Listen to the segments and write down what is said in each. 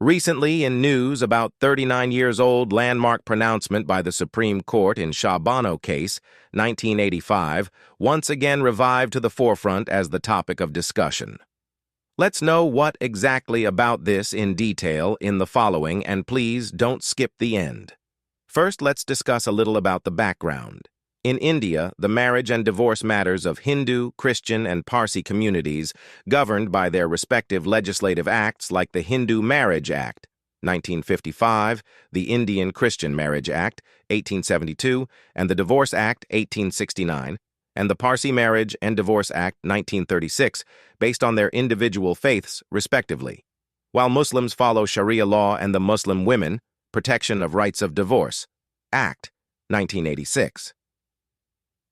Recently, in news about 39-years-old landmark pronouncement by the Supreme Court in Shah Bano case, 1985, once again revived to the forefront as the topic of discussion. Let's know what exactly about this in detail in the following, and please don't skip the end. First, let's discuss a little about the background. In India, the marriage and divorce matters of Hindu, Christian, and Parsi communities, governed by their respective legislative acts like the Hindu Marriage Act, 1955, the Indian Christian Marriage Act, 1872, and the Divorce Act, 1869, and the Parsi Marriage and Divorce Act, 1936, based on their individual faiths, respectively. While Muslims follow Sharia law and the Muslim Women, Protection of Rights of Divorce, Act, 1986.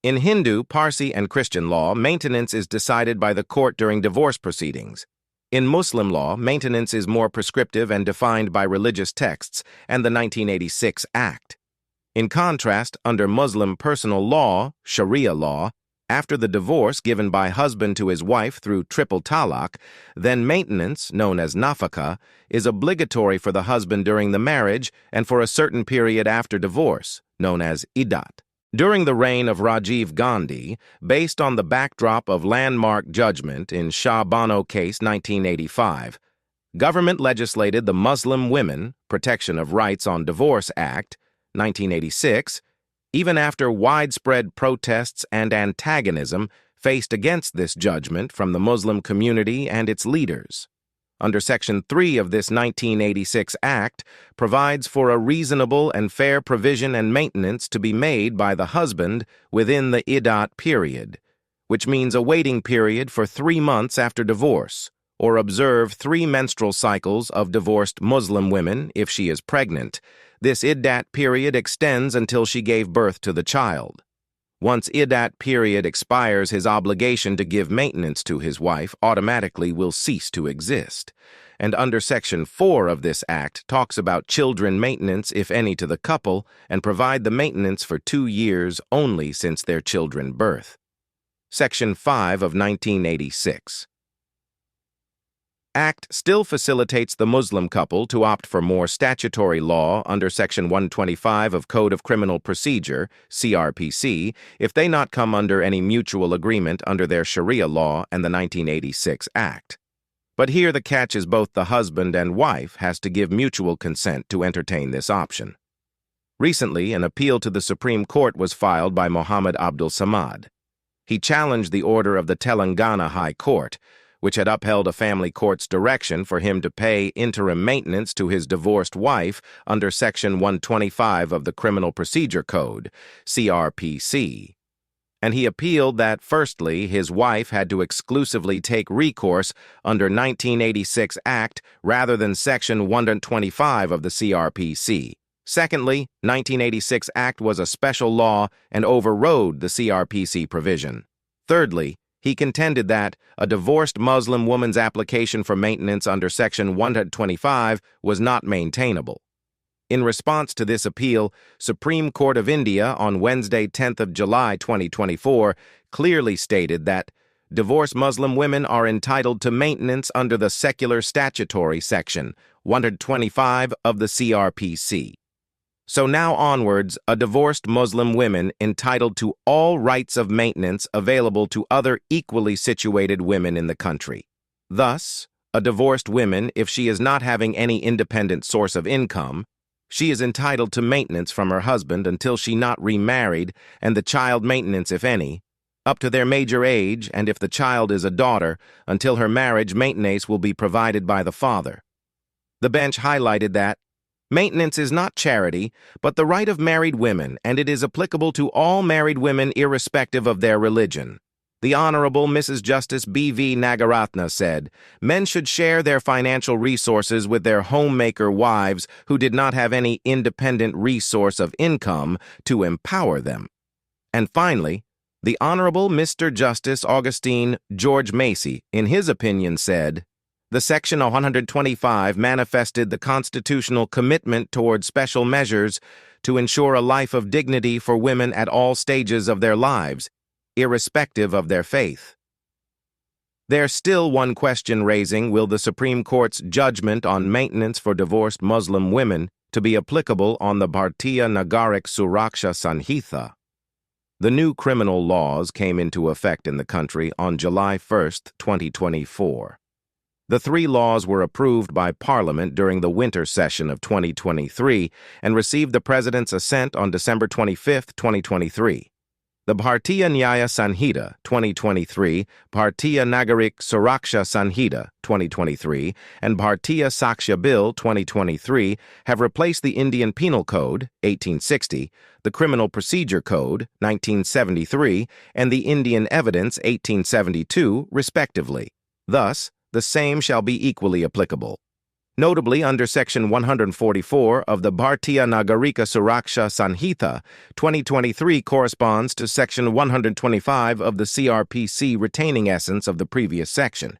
In Hindu, Parsi, and Christian law, maintenance is decided by the court during divorce proceedings. In Muslim law, maintenance is more prescriptive and defined by religious texts and the 1986 Act. In contrast, under Muslim personal law, Sharia law, after the divorce given by husband to his wife through triple talaq, then maintenance, known as nafaka, is obligatory for the husband during the marriage and for a certain period after divorce, known as iddat. During the reign of Rajiv Gandhi, based on the backdrop of landmark judgment in Shah Bano case 1985, government legislated the Muslim Women Protection of Rights on Divorce Act 1986, even after widespread protests and antagonism faced against this judgment from the Muslim community and its leaders. Under Section 3 of this 1986 Act provides for a reasonable and fair provision and maintenance to be made by the husband within the iddat period, which means a waiting period for 3 months after divorce, or observe 3 menstrual cycles of divorced Muslim women if she is pregnant. This iddat period extends until she gave birth to the child. Once iddat period expires, his obligation to give maintenance to his wife automatically will cease to exist. And under Section 4 of this Act talks about children maintenance, if any, to the couple, and provide the maintenance for 2 years only since their children's birth. Section 5 of 1986. Act still facilitates the Muslim couple to opt for more statutory law under Section 125 of Code of Criminal Procedure, CRPC, if they not come under any mutual agreement under their Sharia law and the 1986 Act. But here the catch is both the husband and wife has to give mutual consent to entertain this option. Recently, an appeal to the Supreme Court was filed by Mohammed Abdul Samad. He challenged the order of the Telangana High Court, which had upheld a family court's direction for him to pay interim maintenance to his divorced wife under Section 125 of the Criminal Procedure Code, CRPC. And he appealed that, firstly, his wife had to exclusively take recourse under 1986 Act rather than Section 125 of the CRPC. Secondly, 1986 Act was a special law and overrode the CRPC provision. Thirdly, he contended that a divorced Muslim woman's application for maintenance under Section 125 was not maintainable. In response to this appeal, Supreme Court of India on Wednesday, 10th of July 2024, clearly stated that divorced Muslim women are entitled to maintenance under the secular statutory Section 125 of the CRPC. So now onwards, a divorced Muslim woman entitled to all rights of maintenance available to other equally situated women in the country. Thus, a divorced woman, if she is not having any independent source of income, she is entitled to maintenance from her husband until she not remarried, and the child maintenance, if any, up to their major age, and if the child is a daughter, until her marriage maintenance will be provided by the father. The bench highlighted that maintenance is not charity, but the right of married women, and it is applicable to all married women irrespective of their religion. The Honorable Mrs. Justice B.V. Nagaratna said, men should share their financial resources with their homemaker wives who did not have any independent resource of income to empower them. And finally, the Honorable Mr. Justice Augustine George Macy, in his opinion, said, the Section 125 manifested the constitutional commitment toward special measures to ensure a life of dignity for women at all stages of their lives, irrespective of their faith. There's still one question raising: will the Supreme Court's judgment on maintenance for divorced Muslim women to be applicable on the Bharatiya Nagarik Suraksha Sanhita? The new criminal laws came into effect in the country on July 1, 2024. The three laws were approved by Parliament during the winter session of 2023 and received the President's assent on December 25, 2023. The Bharatiya Nyaya Sanhita 2023, Bharatiya Nagarik Suraksha Sanhita 2023, and Bharatiya Saksha Bill 2023 have replaced the Indian Penal Code 1860, the Criminal Procedure Code 1973, and the Indian Evidence 1872, respectively. Thus, the same shall be equally applicable. Notably, under Section 144 of the Bharatiya Nagarika Suraksha Sanhita, 2023 corresponds to Section 125 of the CRPC retaining essence of the previous section.